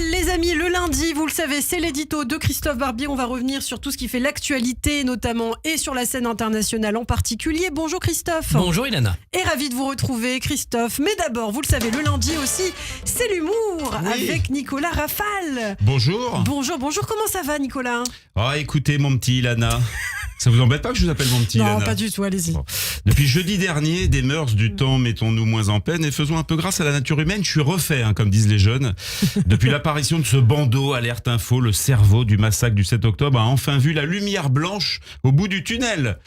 Rafale, les amis, le lundi, vous le savez, c'est l'édito de Christophe Barbier. On va revenir sur tout ce qui fait l'actualité, notamment, et sur la scène internationale en particulier. Bonjour Christophe. Bonjour Ilana. Et ravi de vous retrouver Christophe. Mais d'abord, vous le savez, le lundi aussi, c'est l'humour avec Nicolas Rafale. Bonjour. Bonjour, comment ça va Nicolas? Écoutez mon petit Ilana, ça vous embête pas que je vous appelle mon petit Ilana? Non, pas du tout, allez-y. Bon. Depuis jeudi dernier, des mœurs du temps, mettons-nous moins en peine et faisons un peu grâce à la nature humaine. Je suis refait, comme disent les jeunes. Depuis l'apparition de ce bandeau Alerte Info, le cerveau du massacre du 7 octobre a enfin vu la lumière blanche au bout du tunnel.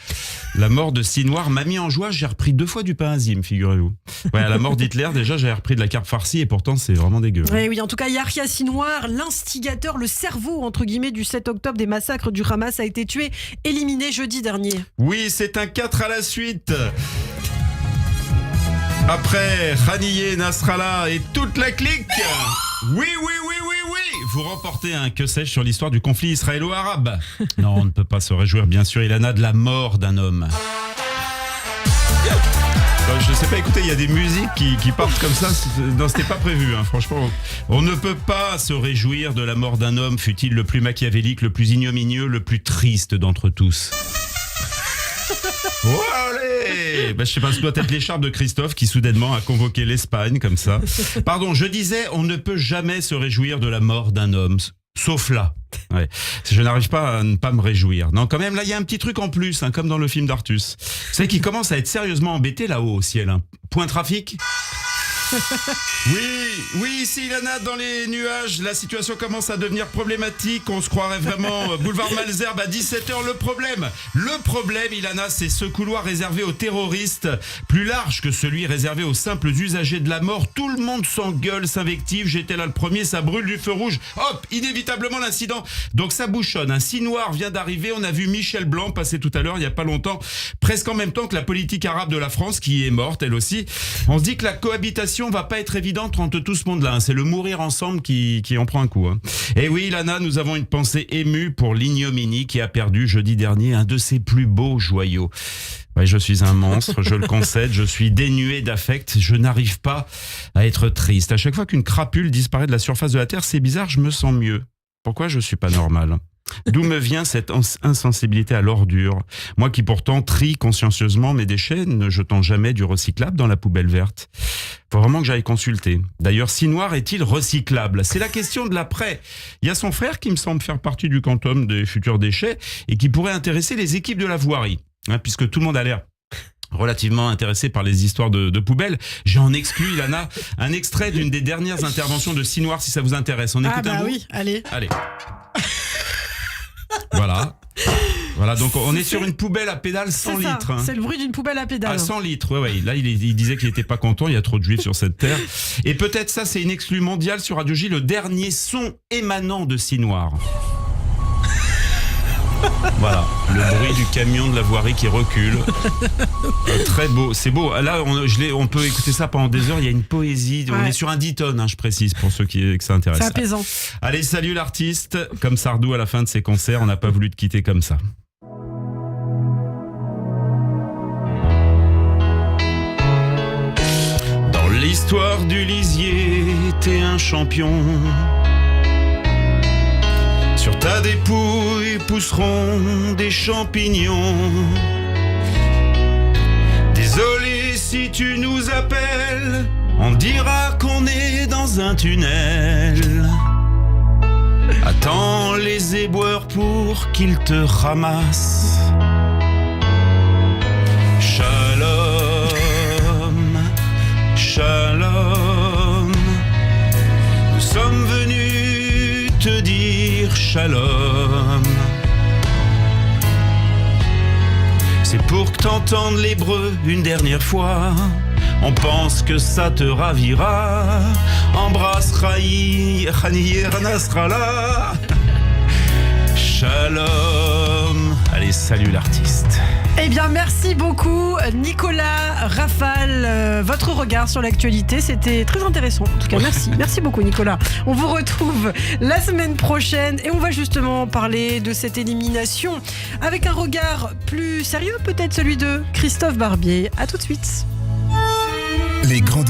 La mort de Sinoir m'a mis en joie, j'ai repris 2 fois du pain azim, figurez-vous. Ouais, à la mort d'Hitler, déjà j'avais repris de la carpe farcie et pourtant c'est vraiment dégueu. Oui, en tout cas, Yahya Sinoir, l'instigateur, le cerveau, entre guillemets, du 7 octobre des massacres du Hamas, a été tué, éliminé jeudi dernier. Oui, c'est un 4 à la suite. Après Haniyeh, Nasrallah et toute la clique. Oui, vous remportez un que sais-je sur l'histoire du conflit israélo-arabe. Non, on ne peut pas se réjouir, bien sûr, Ilana, de la mort d'un homme. Je sais pas, écoutez, il y a des musiques qui partent comme ça. Non, c'était pas prévu, franchement. On ne peut pas se réjouir de la mort d'un homme, fût-il le plus machiavélique, le plus ignominieux, le plus triste d'entre tous. Oh, allez, je sais pas, ce doit être l'écharpe de Christophe qui soudainement a convoqué l'Espagne comme ça. Pardon, je disais, on ne peut jamais se réjouir de la mort d'un homme, sauf là. Ouais. Je n'arrive pas à ne pas me réjouir. Non, quand même, là, il y a un petit truc en plus, comme dans le film d'Artus. Vous savez qu'il commence à être sérieusement embêté là-haut au ciel. Point trafic. Oui, ici Ilana, dans les nuages, la situation commence à devenir problématique. On se croirait vraiment boulevard Malesherbes à 17h. Le problème, Ilana, c'est ce couloir réservé aux terroristes, plus large que celui réservé aux simples usagers de la mort. Tout le monde s'engueule, s'invective. J'étais là le premier, ça brûle du feu rouge. Hop, inévitablement l'incident. Donc ça bouchonne. Un Sinoir vient d'arriver. On a vu Michel Blanc passer tout à l'heure, il n'y a pas longtemps, presque en même temps que la politique arabe de la France, qui est morte, elle aussi. On se dit que la cohabitation va pas être évidente entre tout ce monde-là. C'est le mourir ensemble qui en prend un coup. Et oui, Ilana, nous avons une pensée émue pour l'ignominie qui a perdu jeudi dernier un de ses plus beaux joyaux. Ouais, je suis un monstre, je le concède, je suis dénué d'affect, je n'arrive pas à être triste. À chaque fois qu'une crapule disparaît de la surface de la Terre, c'est bizarre, je me sens mieux. Pourquoi je suis pas normal ? D'où me vient cette insensibilité à l'ordure? Moi qui pourtant trie consciencieusement mes déchets, ne jetant jamais du recyclable dans la poubelle verte. Faut vraiment que j'aille consulter. D'ailleurs, Sinoir est-il recyclable? C'est la question de l'après. Il y a son frère qui me semble faire partie du quantum des futurs déchets et qui pourrait intéresser les équipes de la voirie. Puisque tout le monde a l'air relativement intéressé par les histoires de poubelles. J'ai en exclu, Ilana, un extrait d'une des dernières interventions de Sinoir, si ça vous intéresse. On écoute un bout? Oui, allez. Voilà, donc on est sur une poubelle à pédales 100 litres. C'est le bruit d'une poubelle à pédales. 100 litres, ouais. Là, il disait qu'il n'était pas content, il y a trop de juifs sur cette terre. Et peut-être ça, c'est une exclue mondiale sur Radio J, le dernier son émanant de Sinoir. Voilà, le bruit du camion de la voirie qui recule. Très beau, c'est beau. Là, on peut écouter ça pendant des heures. Il y a une poésie. Ouais. On est sur un 10 tonnes, je précise, pour ceux que ça intéresse. C'est apaisant. Allez, salut l'artiste. Comme Sardou à la fin de ses concerts, on n'a pas voulu te quitter comme ça. Dans l'histoire du lisier, t'es un champion. Sur ta dépouille pousseront des champignons. Désolé si tu nous appelles, on dira qu'on est dans un tunnel. Attends les éboueurs pour qu'ils te ramassent. Shalom, shalom. Nous sommes venus te dire shalom. C'est pour que t'entendes l'hébreu une dernière fois. On pense que ça te ravira. Embrasse Haniyeh, Nasrallah. Shalom. Allez, salut l'artiste. Eh bien, merci beaucoup Nicolas Rafale. Votre regard sur l'actualité, c'était très intéressant. En tout cas, merci. Merci beaucoup Nicolas. On vous retrouve la semaine prochaine et on va justement parler de cette élimination avec un regard plus sérieux, peut-être celui de Christophe Barbier. À tout de suite. Les grandes